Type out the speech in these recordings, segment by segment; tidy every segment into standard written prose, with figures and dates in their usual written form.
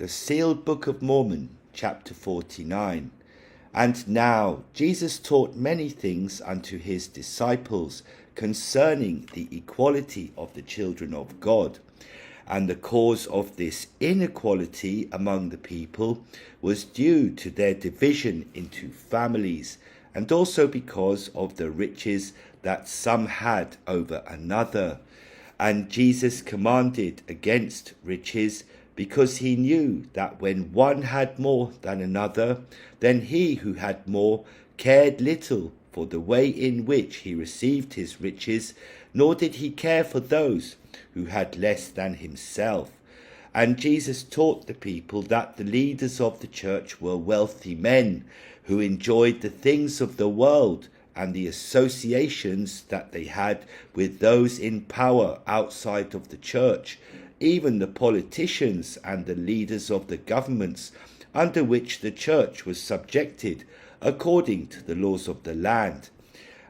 The Sealed Book of Mormon, chapter 49. And now Jesus taught many things unto his disciples concerning the equality of the children of God. And the cause of this inequality among the people was due to their division into families, and also because of the riches that some had over another. And Jesus commanded against riches, because he knew that when one had more than another, then he who had more cared little for the way in which he received his riches, nor did he care for those who had less than himself. And Jesus taught the people that the leaders of the church were wealthy men who enjoyed the things of the world and the associations that they had with those in power outside of the church, even the politicians and the leaders of the governments under which the church was subjected according to the laws of the land.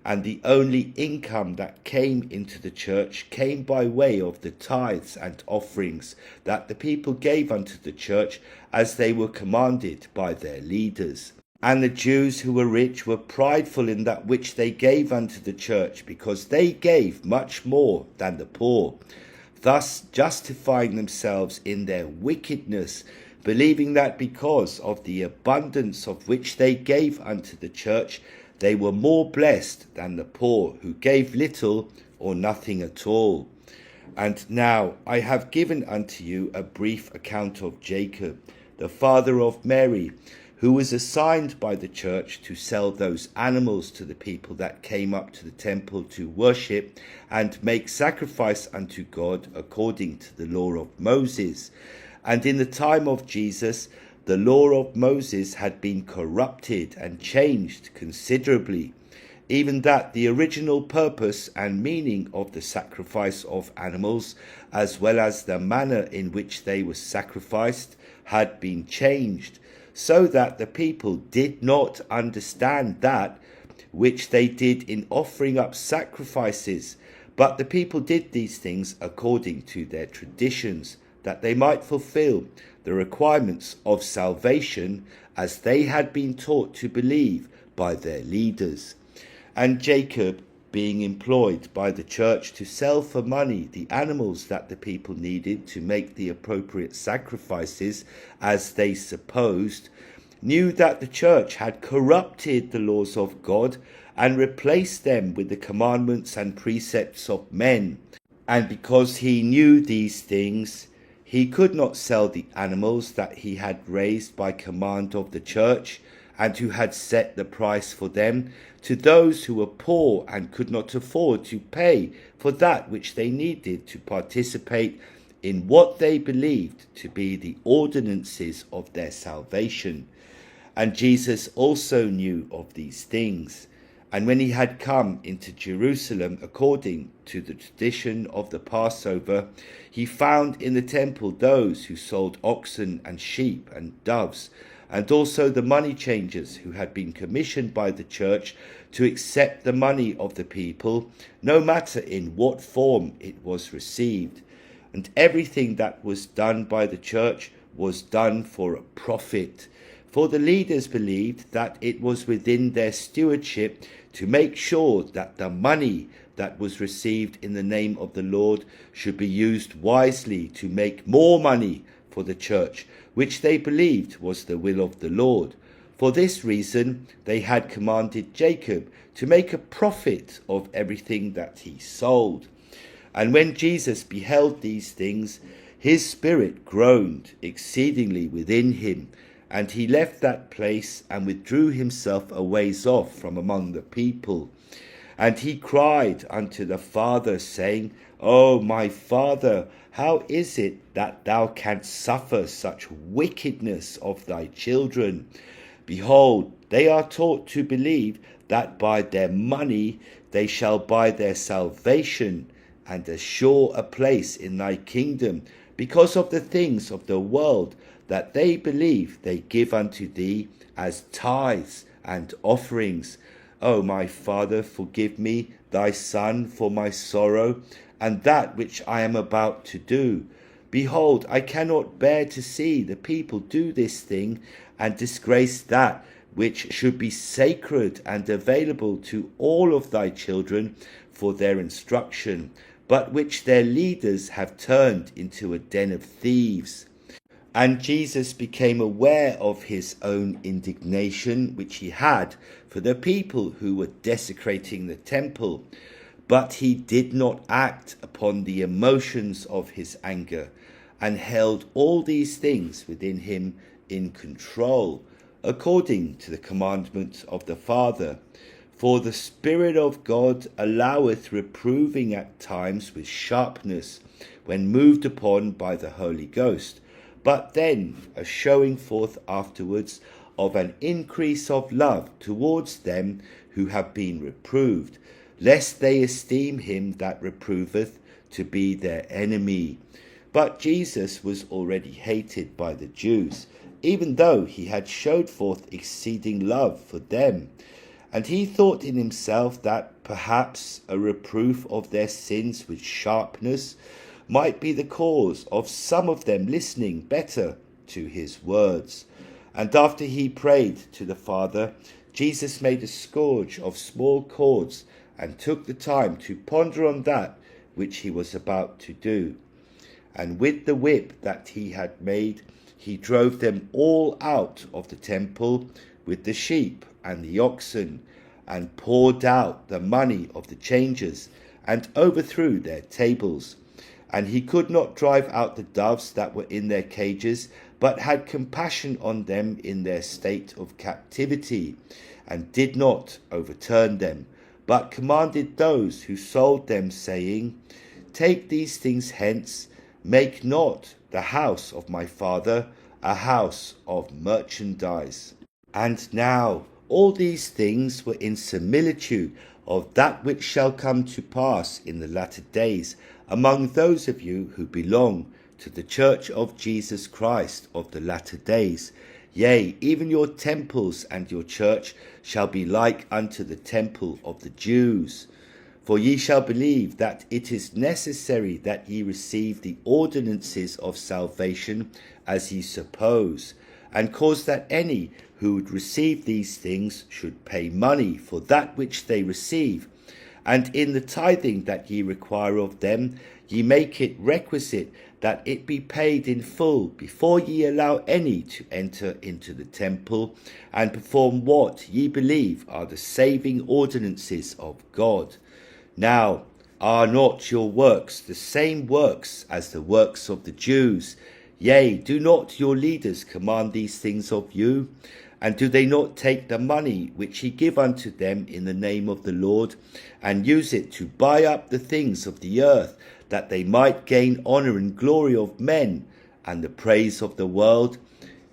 And the only income that came into the church came by way of the tithes and offerings that the people gave unto the church as they were commanded by their leaders. And the Jews who were rich were prideful in that which they gave unto the church, because they gave much more than the poor, thus justifying themselves in their wickedness, believing that because of the abundance of which they gave unto the church, they were more blessed than the poor, who gave little or nothing at all. And now I have given unto you a brief account of Jacob, the father of Mary, who was assigned by the church to sell those animals to the people that came up to the temple to worship and make sacrifice unto God according to the law of Moses. And in the time of Jesus, the law of Moses had been corrupted and changed considerably, even that the original purpose and meaning of the sacrifice of animals, as well as the manner in which they were sacrificed, had been changed, so that the people did not understand that which they did in offering up sacrifices, but the people did these things according to their traditions, that they might fulfill the requirements of salvation as they had been taught to believe by their leaders. And Jacob, being employed by the church to sell for money the animals that the people needed to make the appropriate sacrifices, as they supposed, knew that the church had corrupted the laws of God and replaced them with the commandments and precepts of men. And because he knew these things, he could not sell the animals that he had raised by command of the church, and who had set the price for them, to those who were poor and could not afford to pay for that which they needed to participate in what they believed to be the ordinances of their salvation. And Jesus also knew of these things. And when he had come into Jerusalem according to the tradition of the Passover, he found in the temple those who sold oxen and sheep and doves, and also the money changers who had been commissioned by the church to accept the money of the people, no matter in what form it was received. And everything that was done by the church was done for a profit. For the leaders believed that it was within their stewardship to make sure that the money that was received in the name of the Lord should be used wisely to make more money for the church, which they believed was the will of the Lord. For this reason, they had commanded Jacob to make a profit of everything that he sold. And when Jesus beheld these things, his spirit groaned exceedingly within him, and he left that place and withdrew himself a ways off from among the people. And he cried unto the Father, saying, O my Father, how is it that thou canst suffer such wickedness of thy children? Behold, they are taught to believe that by their money they shall buy their salvation, and assure a place in thy kingdom, because of the things of the world that they believe they give unto thee as tithes and offerings. O my Father, forgive me, thy Son, for my sorrow, and that which I am about to do. Behold, I cannot bear to see the people do this thing and disgrace that which should be sacred and available to all of thy children for their instruction, but which their leaders have turned into a den of thieves. And Jesus became aware of his own indignation, which he had for the people who were desecrating the temple. But he did not act upon the emotions of his anger, and held all these things within him in control, according to the commandment of the Father. For the Spirit of God alloweth reproving at times with sharpness, when moved upon by the Holy Ghost, but then a showing forth afterwards of an increase of love towards them who have been reproved, lest they esteem him that reproveth to be their enemy. But Jesus was already hated by the Jews, even though he had showed forth exceeding love for them. And he thought in himself that perhaps a reproof of their sins with sharpness might be the cause of some of them listening better to his words. And after he prayed to the Father, Jesus made a scourge of small cords and took the time to ponder on that which he was about to do. And with the whip that he had made, he drove them all out of the temple with the sheep and the oxen, and poured out the money of the changers, and overthrew their tables. And he could not drive out the doves that were in their cages, but had compassion on them in their state of captivity, and did not overturn them, but commanded those who sold them, saying, Take these things hence, make not the house of my Father a house of merchandise. And now all these things were in similitude of that which shall come to pass in the latter days among those of you who belong to the church of Jesus Christ of the latter days. Yea, even your temples and your church shall be like unto the temple of the Jews. For ye shall believe that it is necessary that ye receive the ordinances of salvation as ye suppose, and cause that any who would receive these things should pay money for that which they receive. And in the tithing that ye require of them, ye make it requisite that it be paid in full before ye allow any to enter into the temple, and perform what ye believe are the saving ordinances of God. Now, are not your works the same works as the works of the Jews? Yea, do not your leaders command these things of you? And do they not take the money which ye give unto them in the name of the Lord, and use it to buy up the things of the earth, that they might gain honour and glory of men, and the praise of the world?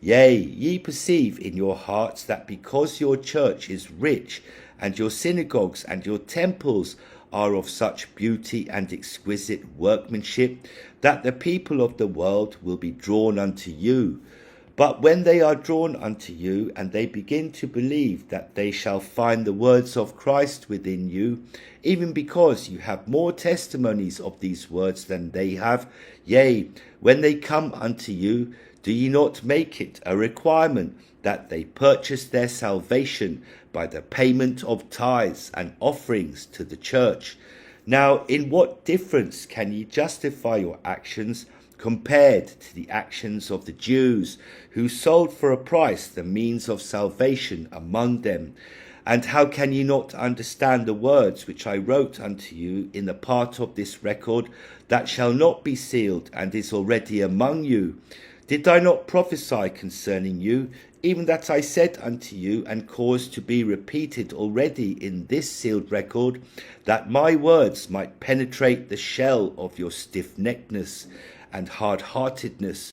Yea, ye perceive in your hearts that because your church is rich, and your synagogues and your temples are of such beauty and exquisite workmanship, that the people of the world will be drawn unto you. But when they are drawn unto you, and they begin to believe that they shall find the words of Christ within you, even because you have more testimonies of these words than they have, yea, when they come unto you, do ye not make it a requirement that they purchase their salvation by the payment of tithes and offerings to the church? Now, in what difference can ye justify your actions compared to the actions of the Jews, who sold for a price the means of salvation among them? And how can ye not understand the words which I wrote unto you in the part of this record that shall not be sealed, and is already among you? Did I not prophesy concerning you, even that I said unto you, and caused to be repeated already in this sealed record, that my words might penetrate the shell of your stiff-neckedness and hard-heartedness?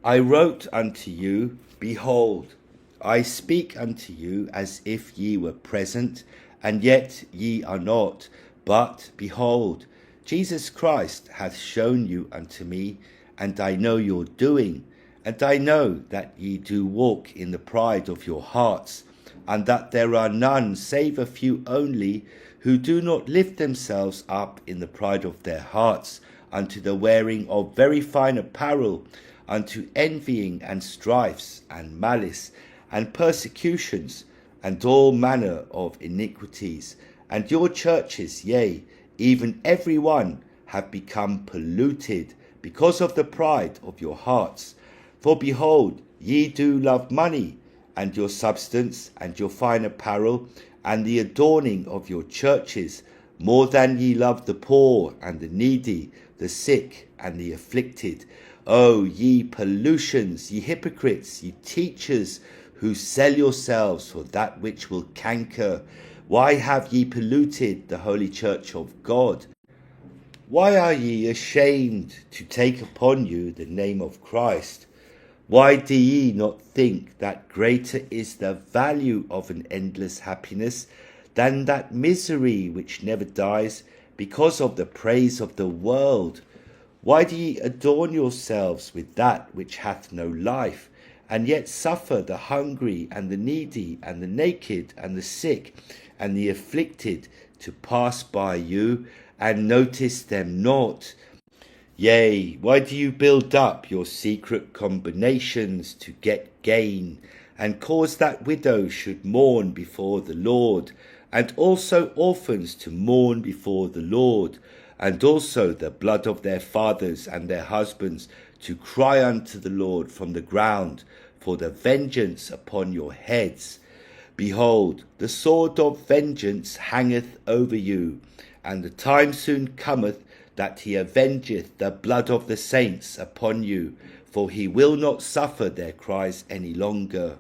I wrote unto you, Behold, I speak unto you as if ye were present, and yet ye are not. But, behold, Jesus Christ hath shown you unto me, and I know your doing, and I know that ye do walk in the pride of your hearts, and that there are none save a few only who do not lift themselves up in the pride of their hearts unto the wearing of very fine apparel, unto envying and strifes and malice and persecutions and all manner of iniquities. And your churches, yea, even every one, have become polluted because of the pride of your hearts. For behold, ye do love money, and your substance, and your fine apparel, and the adorning of your churches, more than ye love the poor and the needy, the sick and the afflicted. O ye pollutions, ye hypocrites, ye teachers, who sell yourselves for that which will canker, why have ye polluted the holy church of God? Why are ye ashamed to take upon you the name of Christ? Why do ye not think that greater is the value of an endless happiness than that misery which never dies because of the praise of the world? Why do ye adorn yourselves with that which hath no life, and yet suffer the hungry and the needy and the naked and the sick and the afflicted to pass by you, and notice them not? Yea, why do you build up your secret combinations to get gain, and cause that widows should mourn before the Lord, and also orphans to mourn before the Lord, and also the blood of their fathers and their husbands to cry unto the Lord from the ground for the vengeance upon your heads? Behold, the sword of vengeance hangeth over you, and the time soon cometh that he avengeth the blood of the saints upon you, for he will not suffer their cries any longer.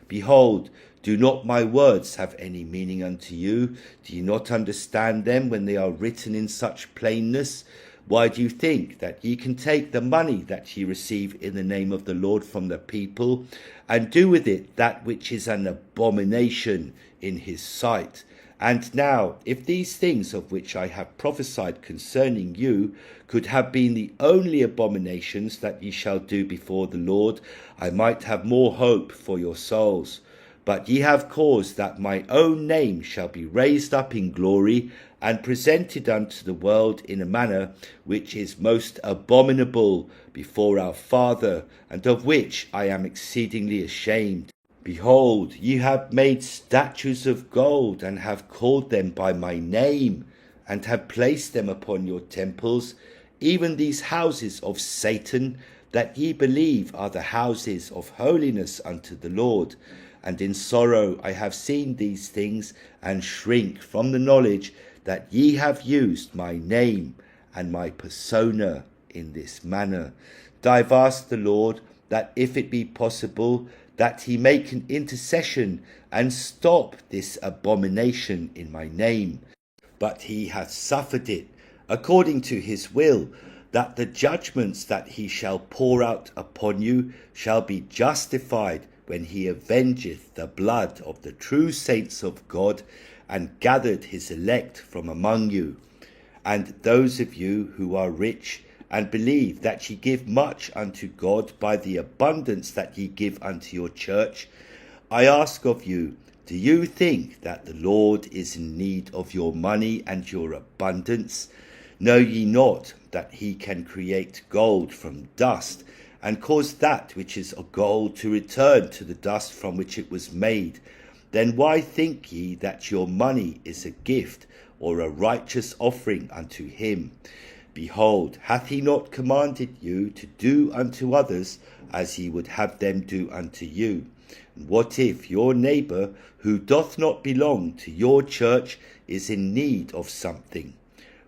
Behold, do not my words have any meaning unto you? Do you not understand them when they are written in such plainness? Why do you think that ye can take the money that ye receive in the name of the Lord from the people, and do with it that which is an abomination in his sight? And now, if these things of which I have prophesied concerning you could have been the only abominations that ye shall do before the Lord, I might have more hope for your souls. But ye have caused that my own name shall be raised up in glory, and presented unto the world in a manner which is most abominable before our Father, and of which I am exceedingly ashamed. Behold, ye have made statues of gold, and have called them by my name, and have placed them upon your temples, even these houses of Satan, that ye believe are the houses of holiness unto the Lord. And in sorrow I have seen these things, and shrink from the knowledge that ye have used my name and my persona in this manner. And I have asked the Lord that if it be possible, that he make an intercession and stop this abomination in my name. But he hath suffered it according to his will, that the judgments that he shall pour out upon you shall be justified when he avengeth the blood of the true saints of God, and gathered his elect from among you. And those of you who are rich, and believe that ye give much unto God by the abundance that ye give unto your church, I ask of you, do you think that the Lord is in need of your money and your abundance? Know ye not that he can create gold from dust, and cause that which is of gold to return to the dust from which it was made? Then why think ye that your money is a gift, or a righteous offering unto him? Behold, hath he not commanded you to do unto others as ye would have them do unto you? And what if your neighbour, who doth not belong to your church, is in need of something?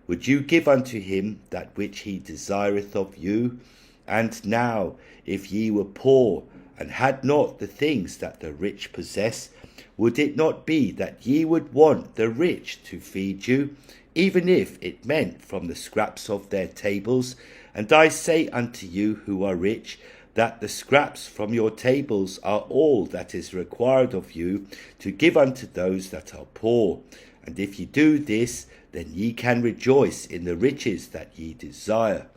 Would you give unto him that which he desireth of you? And now, if ye were poor, and had not the things that the rich possess, would it not be that ye would want the rich to feed you, even if it meant from the scraps of their tables? And I say unto you who are rich, that the scraps from your tables are all that is required of you to give unto those that are poor. And if ye do this, then ye can rejoice in the riches that ye desire.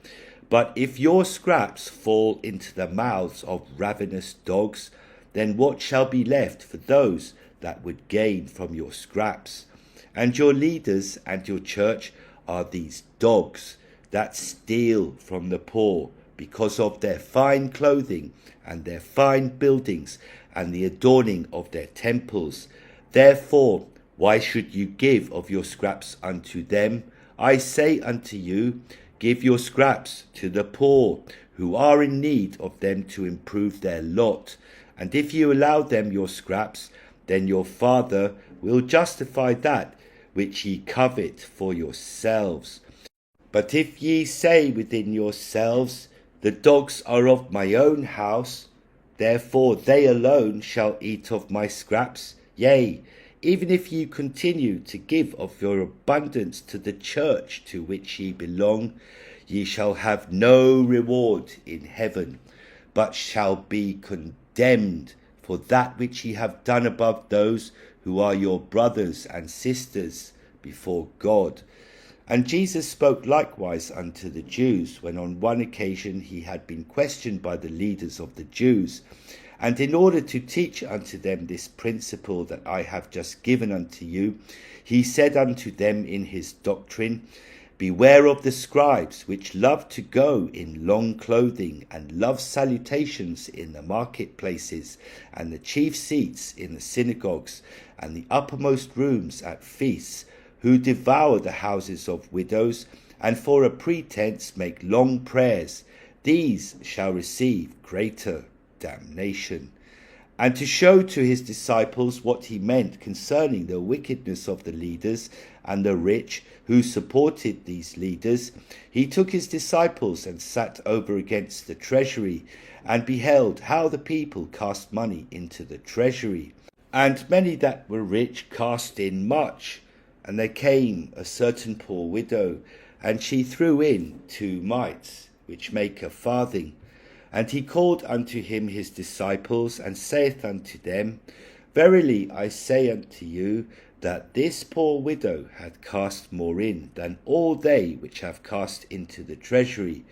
But if your scraps fall into the mouths of ravenous dogs, then what shall be left for those that would gain from your scraps? And your leaders and your church are these dogs. that steal from the poor because of their fine clothing and their fine buildings and the adorning of their temples. Therefore, why should you give of your scraps unto them? I say unto you, give your scraps to the poor, who are in need of them to improve their lot. And if you allow them your scraps, then your Father will justify that which ye covet for yourselves. But if ye say within yourselves, the dogs are of my own house, therefore they alone shall eat of my scraps, yea, even if ye continue to give of your abundance to the church to which ye belong, ye shall have no reward in heaven, but shall be condemned for that which ye have done above those who are your brothers and sisters before God. And Jesus spoke likewise unto the Jews, when on one occasion he had been questioned by the leaders of the Jews. And in order to teach unto them this principle that I have just given unto you, he said unto them in his doctrine, Beware of the scribes, which love to go in long clothing, and love salutations in the marketplaces, and the chief seats in the synagogues, and the uppermost rooms at feasts, who devour the houses of widows, and for a pretence make long prayers. These shall receive greater damnation. And to show to his disciples what he meant concerning the wickedness of the leaders and the rich who supported these leaders, he took his disciples and sat over against the treasury, and beheld how the people cast money into the treasury. And many that were rich cast in much. And there came a certain poor widow, and she threw in 2 mites, which make a farthing. And he called unto him his disciples, and saith unto them, Verily I say unto you, that this poor widow hath cast more in than all they which have cast into the treasury.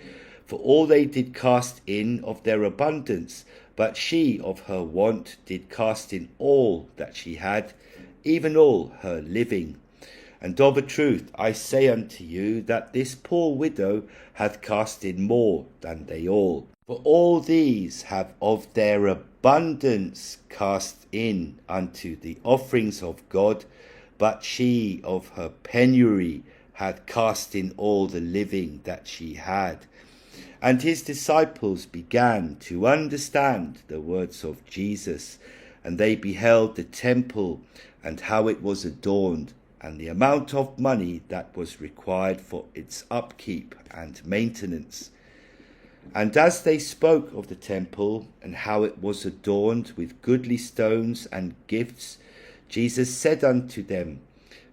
For all they did cast in of their abundance, but she of her want did cast in all that she had, even all her living. And of a truth I say unto you, that this poor widow hath cast in more than they all. For all these have of their abundance cast in unto the offerings of God, but she of her penury hath cast in all the living that she had. And his disciples began to understand the words of Jesus, and they beheld the temple, and how it was adorned, and the amount of money that was required for its upkeep and maintenance. And as they spoke of the temple, and how it was adorned with goodly stones and gifts, Jesus said unto them,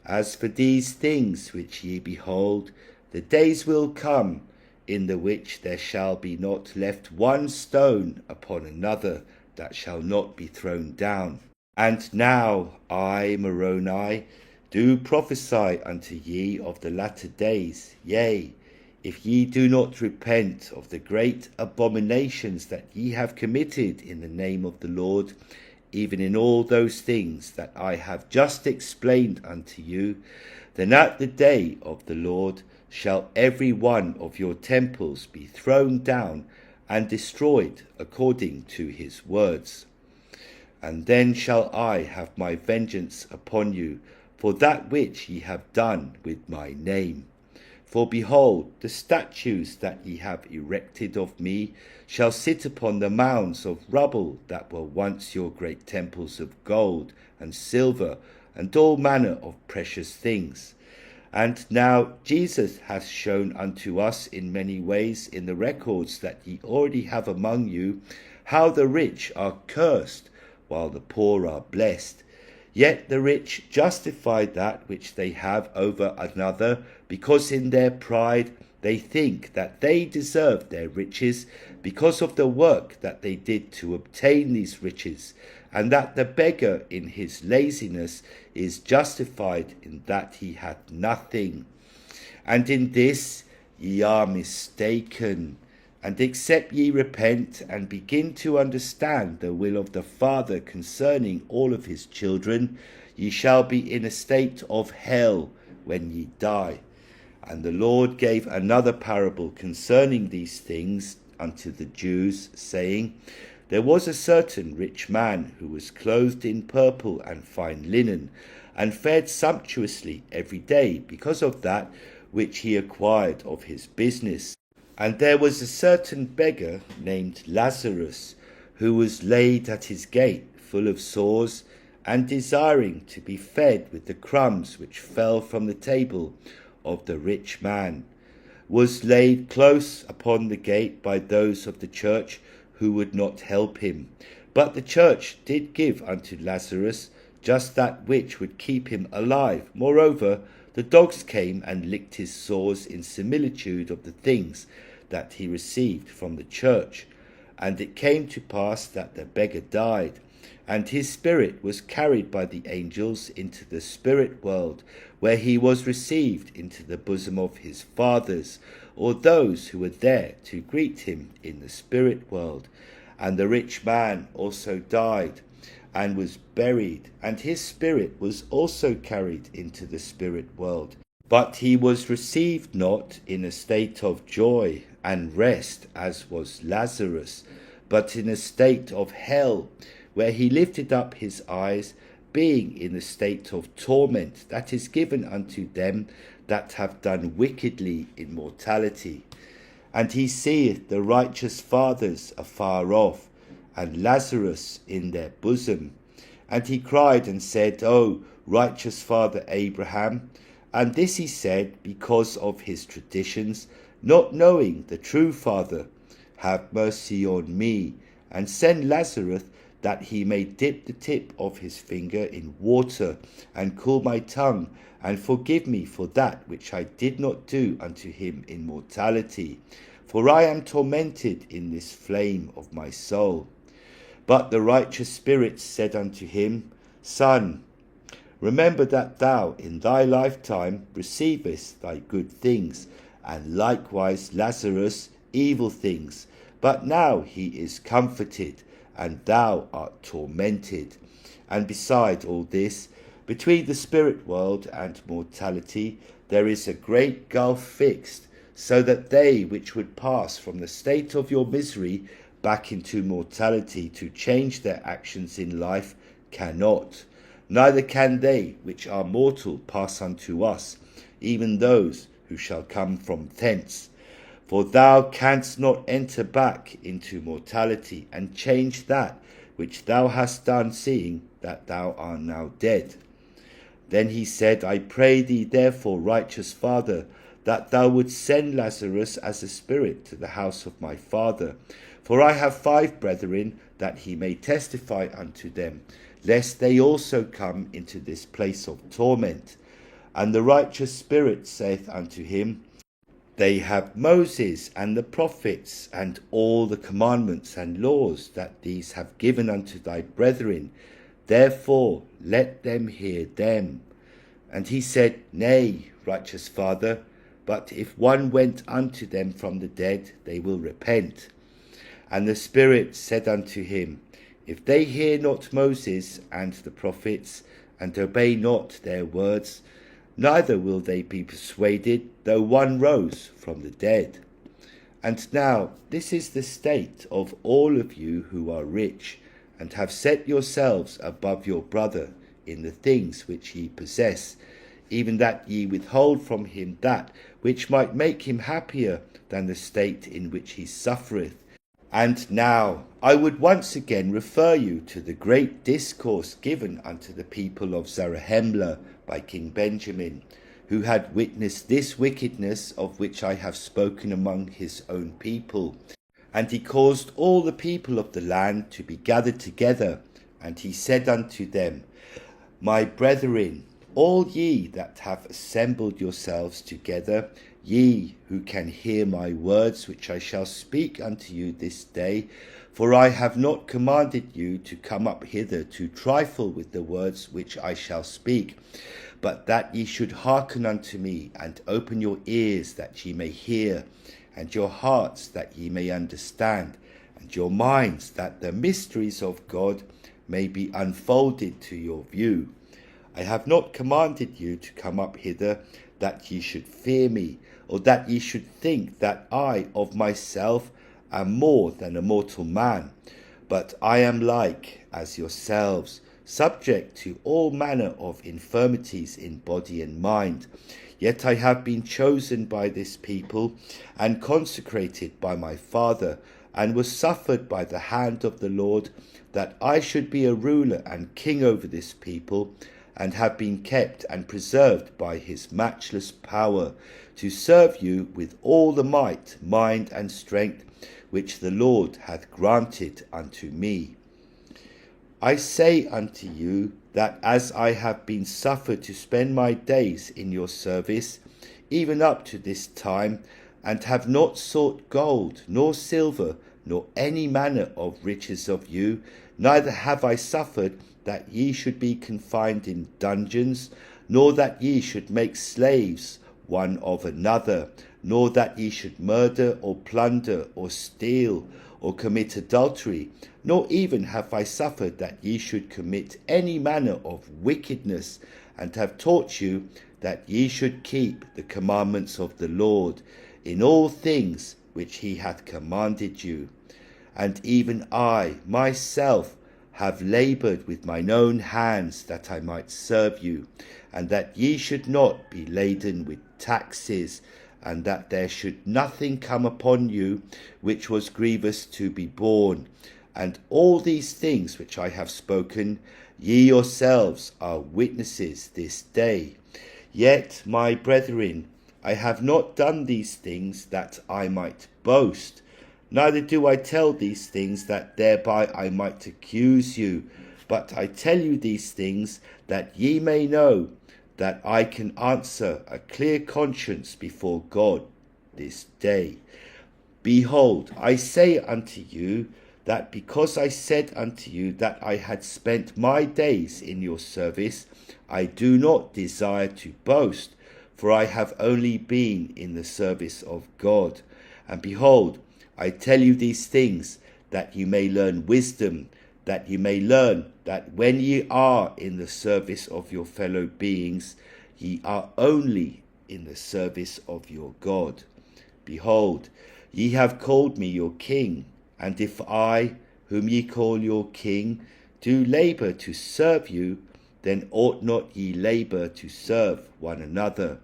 As for these things which ye behold, the days will come, in the which there shall be not left one stone upon another that shall not be thrown down. And now I, Moroni, do prophesy unto ye of the latter days, yea, if ye do not repent of the great abominations that ye have committed in the name of the Lord, even in all those things that I have just explained unto you, then at the day of the Lord shall every one of your temples be thrown down and destroyed according to his words. And then shall I have my vengeance upon you for that which ye have done with my name. For behold, the statues that ye have erected of me shall sit upon the mounds of rubble that were once your great temples of gold and silver and all manner of precious things. And now Jesus hath shown unto us in many ways in the records that ye already have among you, how the rich are cursed, while the poor are blessed. Yet the rich justify that which they have over another, because in their pride they think that they deserve their riches because of the work that they did to obtain these riches, and that the beggar in his laziness is justified in that he hath nothing. And in this ye are mistaken. And except ye repent and begin to understand the will of the Father concerning all of his children, ye shall be in a state of hell when ye die. And the Lord gave another parable concerning these things unto the Jews, saying, There was a certain rich man who was clothed in purple and fine linen, and fared sumptuously every day because of that which he acquired of his business. And there was a certain beggar named Lazarus, who was laid at his gate, full of sores, and desiring to be fed with the crumbs which fell from the table of the rich man, was laid close upon the gate by those of the church, who would not help him. But the church did give unto Lazarus just that which would keep him alive. Moreover, the dogs came and licked his sores in similitude of the things that he received from the church. And it came to pass that the beggar died, and his spirit was carried by the angels into the spirit world, where he was received into the bosom of his fathers, or those who were there to greet him in the spirit world. And the rich man also died, and was buried, and his spirit was also carried into the spirit world. But he was received not in a state of joy and rest, as was Lazarus, but in a state of hell, where he lifted up his eyes, being in a state of torment that is given unto them that have done wickedly in mortality. And he seeth the righteous fathers afar off, and Lazarus in their bosom. And he cried and said, O righteous father Abraham. And this he said because of his traditions, not knowing the true Father. Have mercy on me, and send Lazarus, that he may dip the tip of his finger in water, and cool my tongue, and forgive me for that which I did not do unto him in mortality. For I am tormented in this flame of my soul. But the righteous spirits said unto him, Son, remember that thou in thy lifetime receivest thy good things, and likewise Lazarus evil things. But now he is comforted, and thou art tormented. And beside all this, between the spirit world and mortality, there is a great gulf fixed, so that they which would pass from the state of your misery back into mortality to change their actions in life cannot, neither can they which are mortal pass unto us, even those who shall come from thence. For thou canst not enter back into mortality and change that which thou hast done, seeing that thou art now dead. Then he said, I pray thee therefore, righteous Father, that thou wouldst send Lazarus as a spirit to the house of my father. For I have 5 brethren, that he may testify unto them, lest they also come into this place of torment. And the righteous spirit saith unto him, They have Moses and the prophets, and all the commandments and laws that these have given unto thy brethren. Therefore let them hear them. And he said, Nay, righteous Father, but if one went unto them from the dead, they will repent. And the Spirit said unto him, If they hear not Moses and the prophets, and obey not their words, neither will they be persuaded, though one rose from the dead. And now this is the state of all of you who are rich, and have set yourselves above your brother in the things which ye possess, even that ye withhold from him that which might make him happier than the state in which he suffereth. And now I would once again refer you to the great discourse given unto the people of Zarahemla by King Benjamin, who had witnessed this wickedness of which I have spoken among his own people. And he caused all the people of the land to be gathered together, and he said unto them, My brethren, all ye that have assembled yourselves together, ye who can hear my words which I shall speak unto you this day, for I have not commanded you to come up hither to trifle with the words which I shall speak, but that ye should hearken unto me, and open your ears that ye may hear, and your hearts that ye may understand, and your minds that the mysteries of God may be unfolded to your view. I have not commanded you to come up hither, that ye should fear me, or that ye should think that I of myself am more than a mortal man. But I am like as yourselves, subject to all manner of infirmities in body and mind. Yet I have been chosen by this people, and consecrated by my Father, and was suffered by the hand of the Lord, that I should be a ruler and king over this people, and have been kept and preserved by his matchless power, to serve you with all the might, mind, and strength, which the Lord hath granted unto me. I say unto you, that as I have been suffered to spend my days in your service, even up to this time, and have not sought gold, nor silver, nor any manner of riches of you, neither have I suffered that ye should be confined in dungeons, nor that ye should make slaves one of another, nor that ye should murder, or plunder, or steal, or commit adultery, nor even have I suffered that ye should commit any manner of wickedness, and have taught you that ye should keep the commandments of the Lord in all things which he hath commanded you. And even I myself have laboured with mine own hands, that I might serve you, and that ye should not be laden with taxes, and that there should nothing come upon you which was grievous to be borne. And all these things which I have spoken, ye yourselves are witnesses this day. Yet, my brethren, I have not done these things that I might boast, neither do I tell these things that thereby I might accuse you, but I tell you these things that ye may know that I can answer a clear conscience before God this day. Behold, I say unto you, that because I said unto you that I had spent my days in your service, I do not desire to boast, for I have only been in the service of God. And behold, I tell you these things, that you may learn wisdom, that you may learn that when ye are in the service of your fellow beings, ye are only in the service of your God. Behold, ye have called me your king, and if I, whom ye call your king, do labour to serve you, then ought not ye labour to serve one another?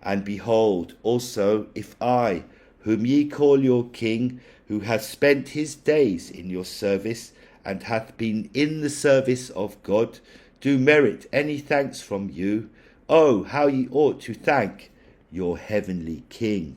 And behold, also, if I, whom ye call your king, who hath spent his days in your service, and hath been in the service of God, do merit any thanks from you, oh, how ye ought to thank your heavenly King.